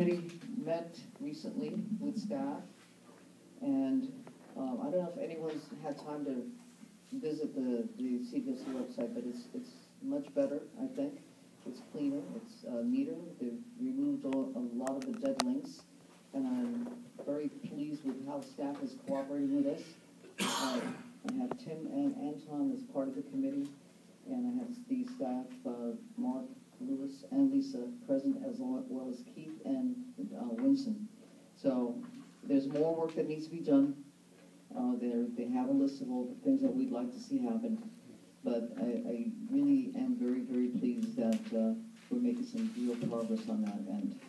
Subcommittee met recently with staff, and I don't know if anyone's had time to visit the CBOC website, but it's much better, I think. It's cleaner, it's neater. They've removed a lot of the dead links, and I'm very pleased with how staff is cooperating with us. I have Tim and Anton as part of the committee, and I have the staff, Mark, Lewis, and Lisa present, as well as Keith and Winston. So there's more work that needs to be done. They have a list of all the things that we'd like to see happen. But I really am very, very pleased that we're making some real progress on that end.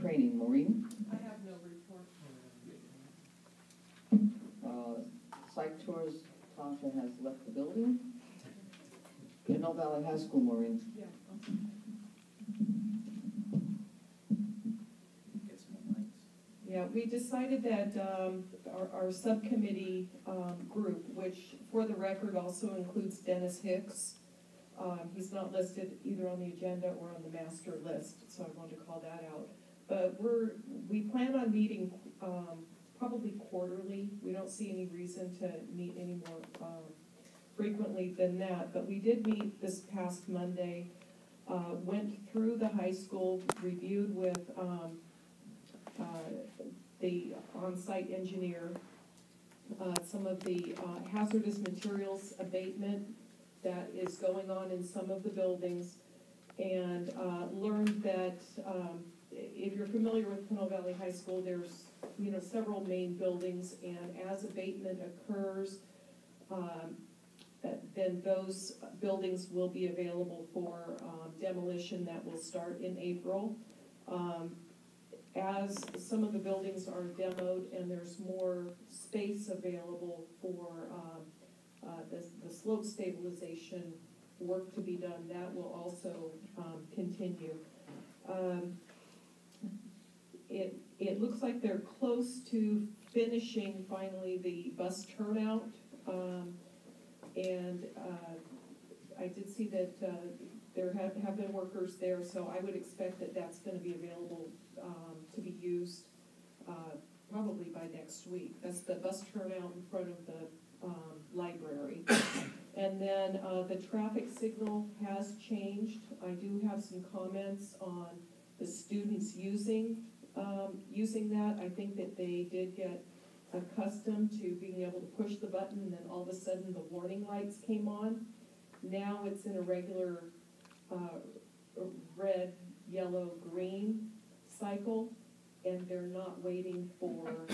Training, Maureen? I have no report. Site tours, Tasha has left the building. Pinot Valley High School, Maureen. Yeah. Yeah, we decided that our subcommittee group, which for the record also includes Dennis Hicks, he's not listed either on the agenda or on the master list, so I wanted to call that out. But we plan on meeting probably quarterly. We don't see any reason to meet any more frequently than that. But we did meet this past Monday, went through the high school, reviewed with the on-site engineer, some of the hazardous materials abatement that is going on in some of the buildings, and learned that if you're familiar with Pinot Valley High School, there's several main buildings, and as abatement occurs, then those buildings will be available for demolition. That will start in April. As some of the buildings are demoed and there's more space available for the slope stabilization work to be done, that will also continue. It looks like they're close to finishing finally the bus turnout, and I did see that there have been workers there, so I would expect that that's going to be available to be used probably by next week. That's the bus turnout in front of the library. And then the traffic signal has changed. I do have some comments on the students using that. I think that they did get accustomed to being able to push the button, and then all of a sudden the warning lights came on. Now it's in a regular red, yellow, green cycle, and they're not waiting for